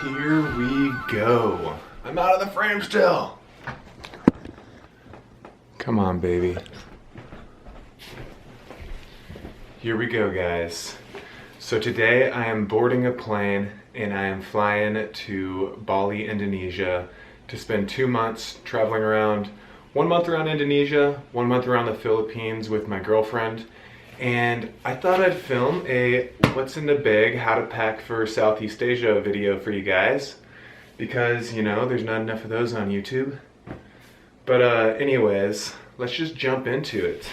Here we go. I'm out of the frame still. Come on, baby. Here we go, guys. So today I am boarding a plane and I am flying to Bali, Indonesia to spend 2 months traveling around. 1 month around Indonesia, 1 month around the Philippines with my girlfriend. And I thought I'd film a what's in the bag, how to pack for Southeast Asia video for you guys. Because, you know, there's not enough of those on YouTube. But anyways, let's just jump into it.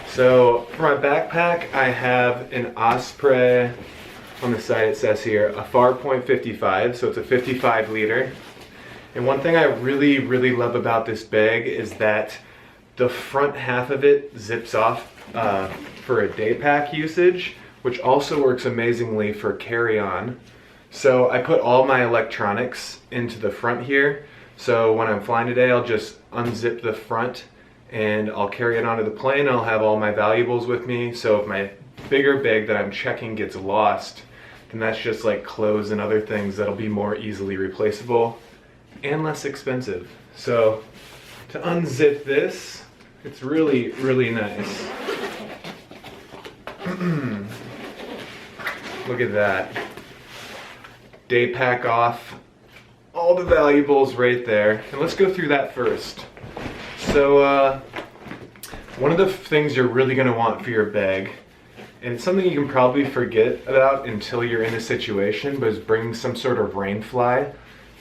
So for my backpack, I have an Osprey, on the side it says here, a Farpoint 55, so it's a 55 liter. And one thing I really love about this bag is that the front half of it zips off for a day pack usage, which also works amazingly for carry-on. So I put all my electronics into the front here. So when I'm flying today, I'll just unzip the front and I'll carry it onto the plane. I'll have all my valuables with me. So if my bigger bag that I'm checking gets lost, then that's just like clothes and other things that'll be more easily replaceable and less expensive. So to unzip this, it's really nice. Look at that. Day pack off, all the valuables right there. And let's go through that first. So one of the things you're really gonna want for your bag, and it's something you can probably forget about until you're in a situation, but is bringing some sort of rain fly.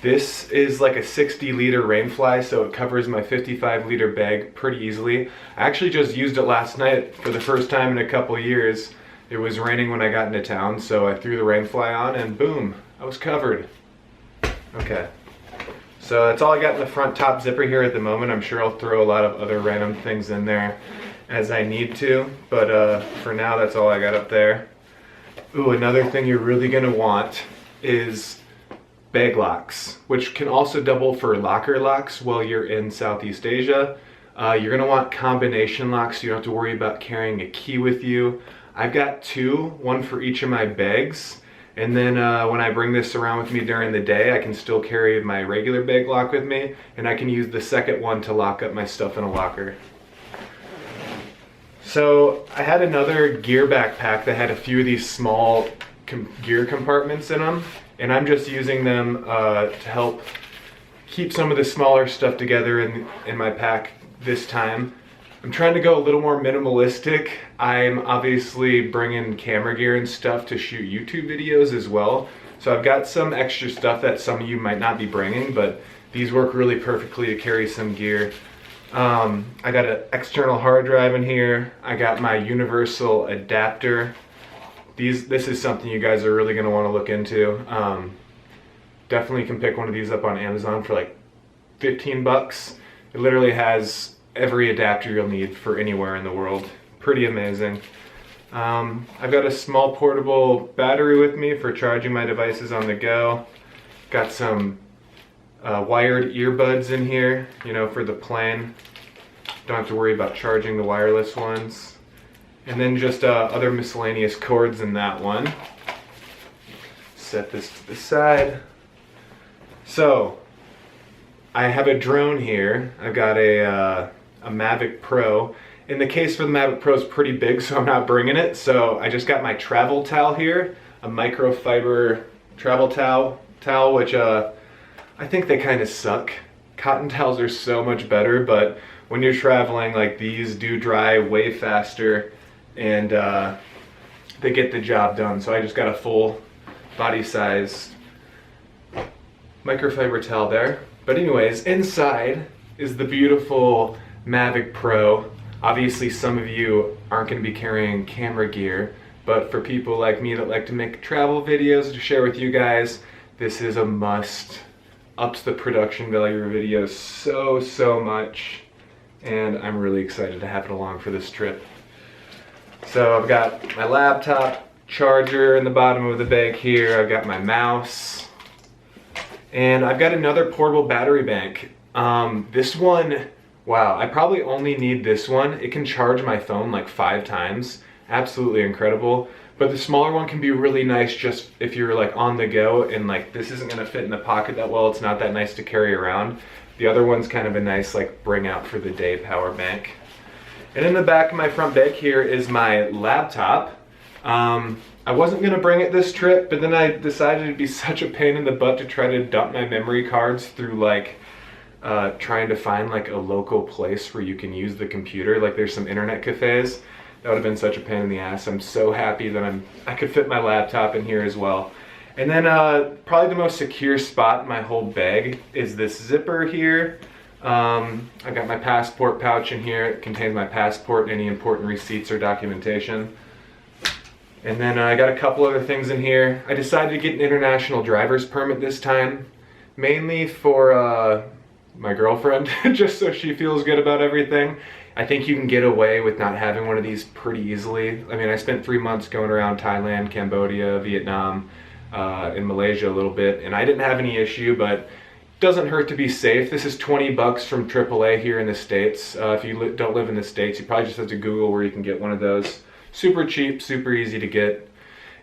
This is like a 60 liter rain fly, so it covers my 55 liter bag pretty easily. I actually just used it last night for the first time in a couple years. It was raining when I got into town, so I threw the rain fly on and boom, I was covered. Okay, so that's all I got in the front top zipper here at the moment. I'm sure I'll throw a lot of other random things in there as I need to, but for now that's all I got up there. Ooh, another thing you're really gonna want is bag locks, which can also double for locker locks while you're in Southeast Asia. You're gonna want combination locks so you don't have to worry about carrying a key with you. I've got two, one for each of my bags. And then when I bring this around with me during the day, I can still carry my regular bag lock with me, and I can use the second one to lock up my stuff in a locker. So I had another gear backpack that had a few of these small gear compartments in them, and I'm just using them to help keep some of the smaller stuff together in my pack this time. I'm trying to go a little more minimalistic. I'm obviously bringing camera gear and stuff to shoot YouTube videos as well. So I've got some extra stuff that some of you might not be bringing, but these work really perfectly to carry some gear. I got an external hard drive in here. I got my universal adapter. This is something you guys are really gonna wanna look into. Definitely can pick one of these up on Amazon for like 15 bucks. It literally has every adapter you'll need for anywhere in the world. Pretty amazing. I've got a small portable battery with me for charging my devices on the go. Got some wired earbuds in here, you know, for the plane. Don't have to worry about charging the wireless ones. And then just other miscellaneous cords in that one. Set this to the side. So, I have a drone here. I've got a Mavic Pro. And the case for the Mavic Pro is pretty big, so I'm not bringing it. So I just got my travel towel here, a microfiber travel towel, which I think they kind of suck. Cotton towels are so much better, but when you're traveling, like these do dry way faster, and they get the job done. So I just got a full body size microfiber towel there. But anyways, inside is the beautiful Mavic Pro. Obviously some of you aren't going to be carrying camera gear, but for people like me that like to make travel videos to share with you guys, this is a must. Ups the production value of videos so much, and I'm really excited to have it along for this trip. So I've got my laptop charger in the bottom of the bag here. I've got my mouse, and I've got another portable battery bank. This one, wow, I probably only need this one. It can charge my phone like 5 times. Absolutely incredible. But the smaller one can be really nice just if you're like on the go and like this isn't gonna fit in the pocket that well, it's not that nice to carry around. The other one's kind of a nice like bring out for the day power bank. And in the back of my front bag here is my laptop. I wasn't gonna bring it this trip, but then I decided it'd be such a pain in the butt to try to dump my memory cards through like trying to find like a local place where you can use the computer. Like there's some internet cafes. That would have been such a pain in the ass. I'm so happy that I could fit my laptop in here as well. And then probably the most secure spot in my whole bag is this zipper here. I got my passport pouch in here. It contains my passport and any important receipts or documentation. And then I got a couple other things in here. I decided to get an international driver's permit this time, mainly for my girlfriend, just so she feels good about everything. I think you can get away with not having one of these pretty easily. I mean, I spent 3 months going around Thailand, Cambodia, Vietnam, in Malaysia a little bit, and I didn't have any issue, but it doesn't hurt to be safe. This is 20 bucks from AAA here in the States. If you don't live in the States, you probably just have to Google where you can get one of those. Super cheap, super easy to get.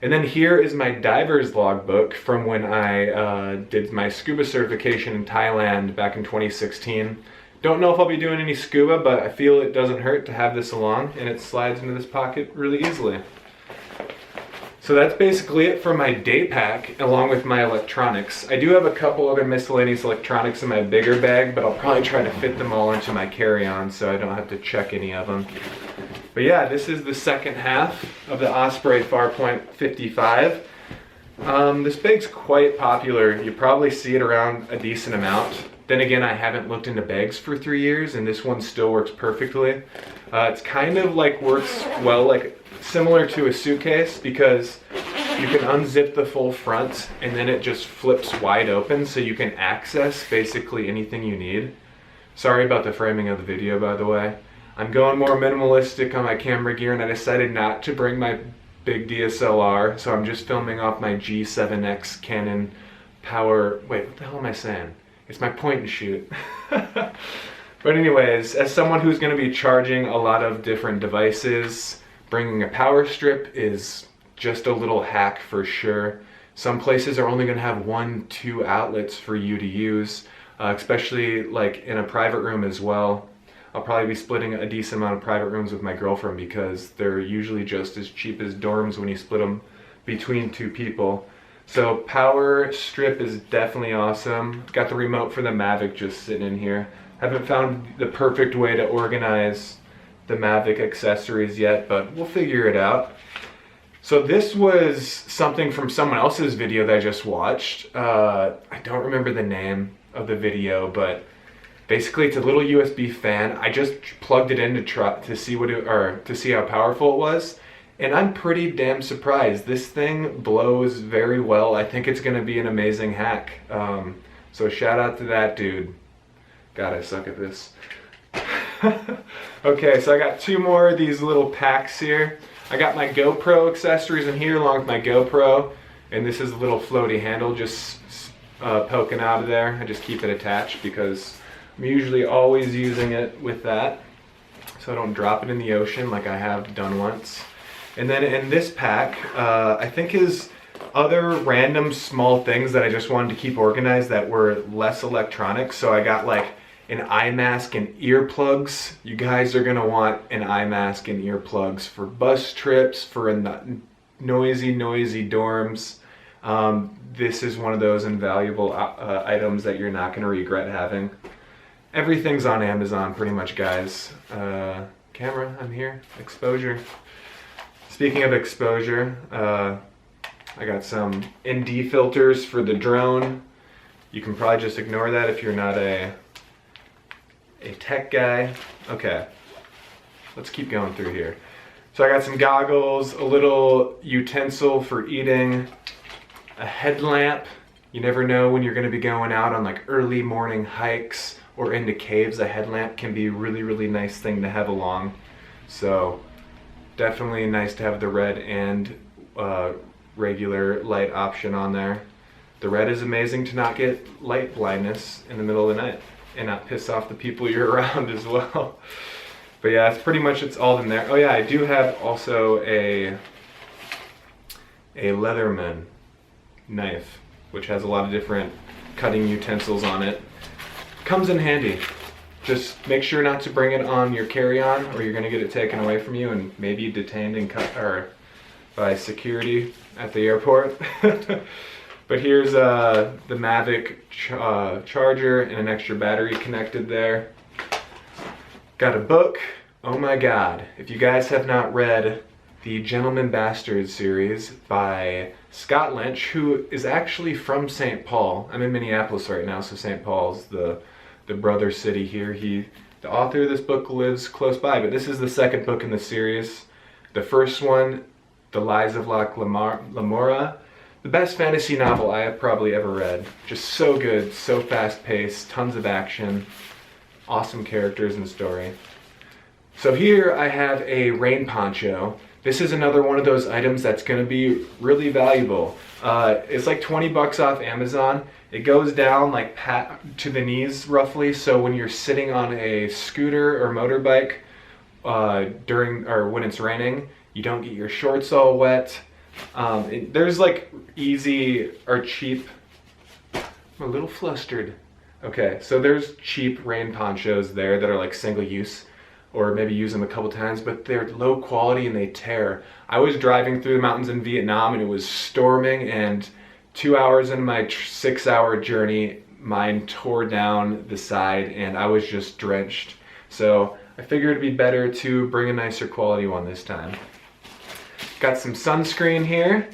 And then here is my diver's logbook from when I did my scuba certification in Thailand back in 2016. Don't know if I'll be doing any scuba, but I feel it doesn't hurt to have this along, and it slides into this pocket really easily. So that's basically it for my day pack, along with my electronics. I do have a couple other miscellaneous electronics in my bigger bag, but I'll probably try to fit them all into my carry-on so I don't have to check any of them. But yeah, this is the second half of the Osprey Farpoint 55. This bag's quite popular. You probably see it around a decent amount. Then again, I haven't looked into bags for 3 years, and this one still works perfectly. It's kind of like works well, like similar to a suitcase, because you can unzip the full front and then it just flips wide open so you can access basically anything you need. Sorry about the framing of the video, by the way. I'm going more minimalistic on my camera gear, and I decided not to bring my big DSLR, so I'm just filming off my G7X Canon power. Wait, what the hell am I saying? It's my point and shoot. But anyways, as someone who's going to be charging a lot of different devices, bringing a power strip is just a little hack for sure. Some places are only going to have 1-2 outlets for you to use, especially like in a private room as well. I'll probably be splitting a decent amount of private rooms with my girlfriend because they're usually just as cheap as dorms when you split them between 2 people. So power strip is definitely awesome. Got the remote for the Mavic just sitting in here. Haven't found the perfect way to organize the Mavic accessories yet, but we'll figure it out. So this was something from someone else's video that I just watched. I don't remember the name of the video, but basically it's a little USB fan. I just plugged it in to see to see how powerful it was. And I'm pretty damn surprised. This thing blows very well. I think it's gonna be an amazing hack. So shout out to that dude. God, I suck at this. Okay, so I got 2 more of these little packs here. I got my GoPro accessories in here along with my GoPro. And this is a little floaty handle just poking out of there. I just keep it attached because I'm usually always using it with that, so I don't drop it in the ocean like I have done once. And then in this pack, I think is other random small things that I just wanted to keep organized that were less electronic. So I got like an eye mask and earplugs. You guys are gonna want an eye mask and earplugs for bus trips, for noisy dorms. This is one of those invaluable items that you're not gonna regret having. Everything's on Amazon pretty much, guys. Camera, I'm here. Exposure. Speaking of exposure, I got some ND filters for the drone. You can probably just ignore that if you're not a tech guy. Okay, let's keep going through here. So I got some goggles, a little utensil for eating, a headlamp. You never know when you're going to be going out on like early morning hikes or into caves. A headlamp can be a really nice thing to have along. So definitely nice to have the red and regular light option on there. The red is amazing to not get light blindness in the middle of the night and not piss off the people you're around as well. But yeah, it's pretty much, it's all in there. Oh yeah, I do have also a a Leatherman knife, which has a lot of different cutting utensils on it. Comes in handy. Just make sure not to bring it on your carry-on or you're gonna get it taken away from you and maybe detained and by security at the airport. But here's the Mavic charger and an extra battery connected there. Got a book. Oh my God. If you guys have not read the Gentleman Bastards series by Scott Lynch, who is actually from St. Paul. I'm in Minneapolis right now, so St. Paul's the brother city here. The author of this book lives close by, but this is the second book in the series. The first one, The Lies of Lamora, the best fantasy novel I have probably ever read. Just so good, so fast-paced, tons of action, awesome characters and story. So here I have a rain poncho. This is another one of those items that's going to be really valuable. It's like 20 bucks off Amazon. It goes down like to the knees roughly, so when you're sitting on a scooter or motorbike when it's raining, you don't get your shorts all wet. There's like easy or cheap, I'm a little flustered. Okay, so there's cheap rain ponchos there that are like single use, or maybe use them a couple times, but they're low quality and they tear. I was driving through the mountains in Vietnam and it was storming, and 2 hours into my 6-hour journey, mine tore down the side and I was just drenched. So I figured it'd be better to bring a nicer quality one this time. Got some sunscreen here.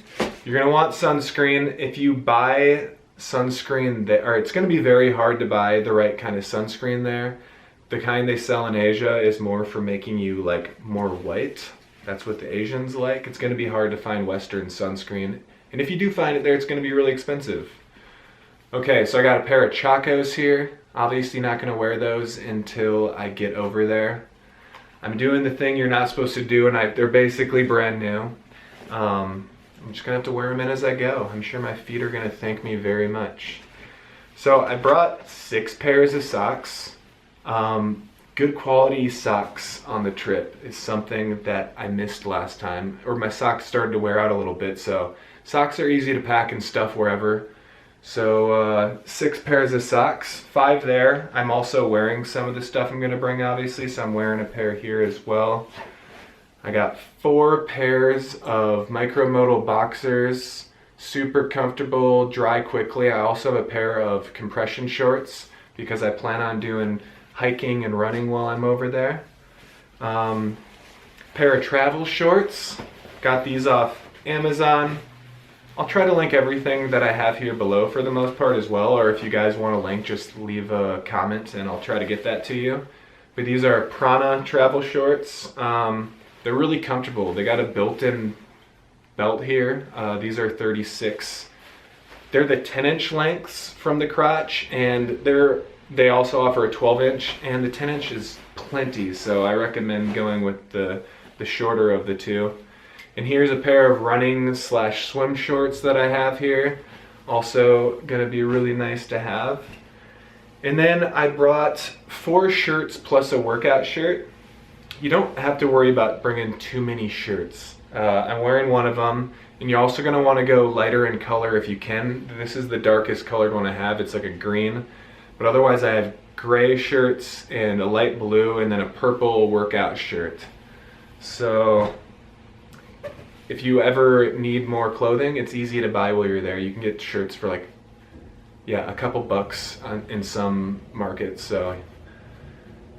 You're gonna want sunscreen. If you buy sunscreen there, it's gonna be very hard to buy the right kind of sunscreen there. The kind they sell in Asia is more for making you like more white. That's what the Asians like. It's gonna be hard to find Western sunscreen. And if you do find it there, it's gonna be really expensive. Okay, so I got a pair of Chacos here. Obviously not gonna wear those until I get over there. I'm doing the thing you're not supposed to do, and they're basically brand new. I'm just gonna have to wear them in as I go. I'm sure my feet are gonna thank me very much. So I brought 6 pairs of socks. Good quality socks on the trip is something that I missed last time, or my socks started to wear out a little bit, so socks are easy to pack and stuff wherever. So 6 pairs of socks, 5 there. I'm also wearing some of the stuff I'm gonna bring obviously, so I'm wearing a pair here as well. I got 4 pairs of micromodal boxers, super comfortable, dry quickly. I also have a pair of compression shorts because I plan on doing hiking and running while I'm over there. Pair of travel shorts, got these off Amazon. I'll try to link everything that I have here below for the most part as well, or if you guys want a link, just leave a comment and I'll try to get that to you. But these are Prana travel shorts. They're really comfortable. They got a built-in belt here. These are 36. They're the 10-inch lengths from the crotch, and they also offer a 12-inch, and the 10-inch is plenty, so I recommend going with the shorter of the two. And here's a pair of running/swim shorts that I have here. Also gonna be really nice to have. And then I brought 4 shirts plus a workout shirt. You don't have to worry about bringing too many shirts. I'm wearing one of them, and you're also gonna wanna go lighter in color if you can. This is the darkest colored one I have. It's like a green, but otherwise I have gray shirts and a light blue and then a purple workout shirt. So if you ever need more clothing, it's easy to buy while you're there. You can get shirts for like, yeah, a couple bucks in some markets, so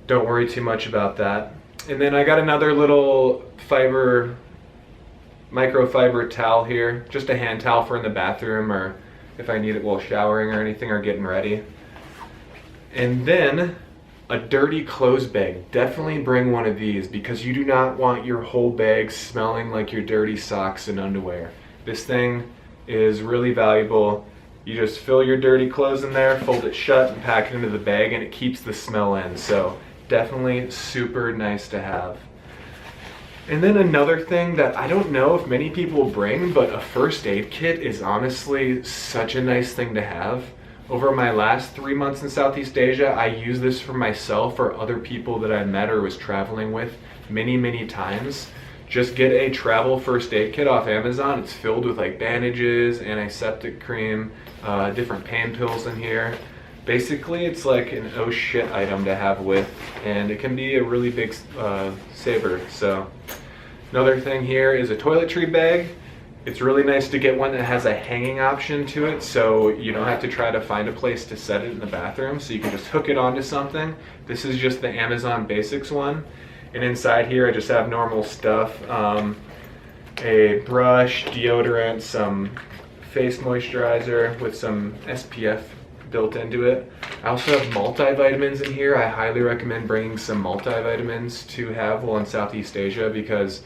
don't worry too much about that. And then I got another little microfiber towel here, just a hand towel for in the bathroom, or if I need it while showering or anything or getting ready. And then a dirty clothes bag. Definitely bring one of these because you do not want your whole bag smelling like your dirty socks and underwear. This thing is really valuable. You just fill your dirty clothes in there, fold it shut, and pack it into the bag, and it keeps the smell in. So definitely super nice to have. And then another thing that I don't know if many people bring, but a first aid kit is honestly such a nice thing to have. Over my last 3 months in Southeast Asia, I used this for myself or other people that I met or was traveling with many, many times. just get a travel first aid kit off Amazon. It's filled with like bandages, antiseptic cream, different pain pills in here. Basically, it's like an oh shit item to have with, and it can be a really big saver. So another thing here is a toiletry bag. It's really nice to get one that has a hanging option to it, so you don't have to try to find a place to set it in the bathroom, so you can just hook it onto something. This is just the Amazon Basics one. And inside here I just have normal stuff, a brush, deodorant, some face moisturizer with some SPF built into it. I also have multivitamins in here. I highly recommend bringing some multivitamins to have while in Southeast Asia, because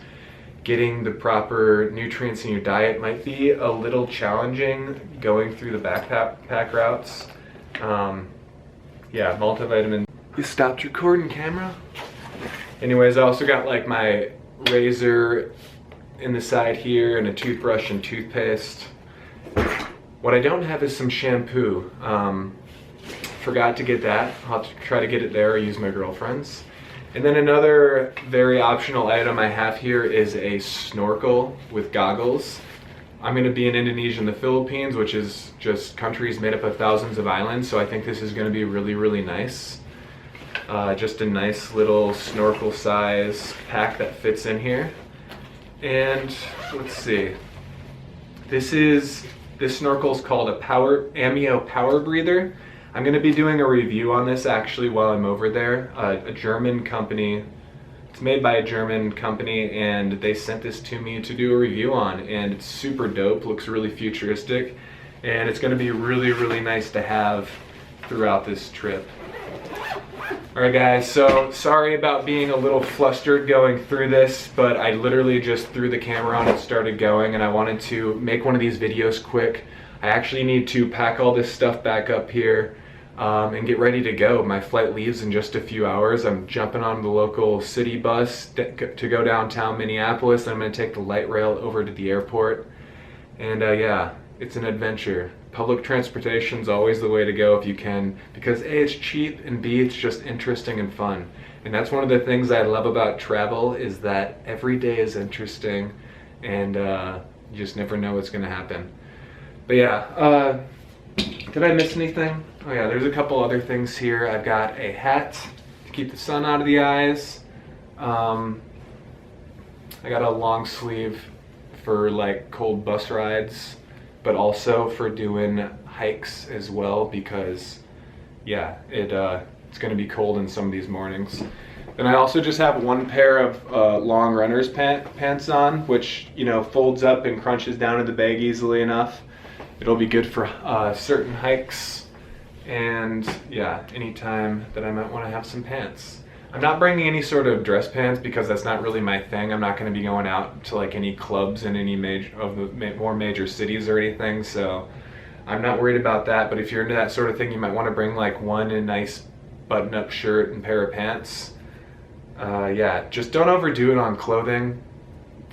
getting the proper nutrients in your diet might be a little challenging going through the backpack routes. Yeah, multivitamins. You stopped recording, camera? Anyways, I also got like my razor in the side here and a toothbrush and toothpaste. What I don't have is some shampoo. Forgot to get that. I'll have to try to get it there or use my girlfriend's. And then another very optional item I have here is a snorkel with goggles. I'm going to be in Indonesia and the Philippines, which is just countries made up of thousands of islands, so I think this is going to be really, really nice. Just a nice little snorkel size pack that fits in here. And let's see. This snorkel is called a Amio Power Breather. I'm going to be doing a review on this actually while I'm over there. A German company. It's made by a German company, and they sent this to me to do a review on, and it's super dope. Looks really futuristic, and it's going to be really, really nice to have throughout this trip. Alright guys, so sorry about being a little flustered going through this, but I literally just threw the camera on and started going, and I wanted to make one of these videos quick. I actually need to pack all this stuff back up here and get ready to go. My flight leaves in just a few hours. I'm jumping on the local city bus to go downtown Minneapolis, and I'm going to take the light rail over to the airport. And yeah, it's an adventure. Public transportation is always the way to go if you can, because A, it's cheap, and B, it's just interesting and fun. And that's one of the things I love about travel, is that every day is interesting, and you just never know what's going to happen. But yeah, did I miss anything? Oh yeah, there's a couple other things here. I've got a hat to keep the sun out of the eyes. I got a long sleeve for like cold bus rides, but also for doing hikes as well, because yeah, it's going to be cold in some of these mornings. Then I also just have one pair of long runner's pants on, which, you know, folds up and crunches down to the bag easily enough. It'll be good for certain hikes, and yeah, anytime that I might want to have some pants. I'm not bringing any sort of dress pants because that's not really my thing. I'm not going to be going out to like any clubs in any more major cities or anything, so I'm not worried about that. But if you're into that sort of thing, you might want to bring like a nice button-up shirt and pair of pants. Yeah, just don't overdo it on clothing.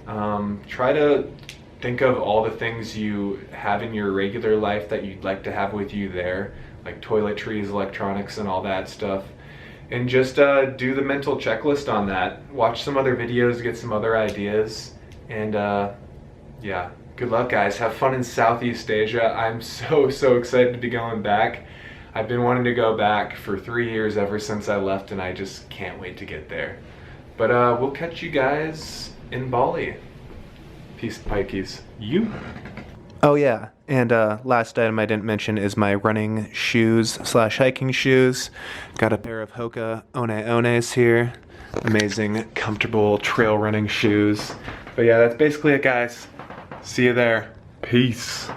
Try to think of all the things you have in your regular life that you'd like to have with you there, like toiletries, electronics, and all that stuff. And just do the mental checklist on that. Watch some other videos, get some other ideas, and yeah, good luck guys. Have fun in Southeast Asia. I'm so excited to be going back. I've been wanting to go back for 3 years ever since I left, and I just can't wait to get there. But we'll catch you guys in Bali. Peace, Pikeys. You. Oh yeah, and last item I didn't mention is my running shoes / hiking shoes. Got a pair of Hoka One Ones here. Amazing, comfortable trail running shoes. But yeah, that's basically it guys. See you there. Peace.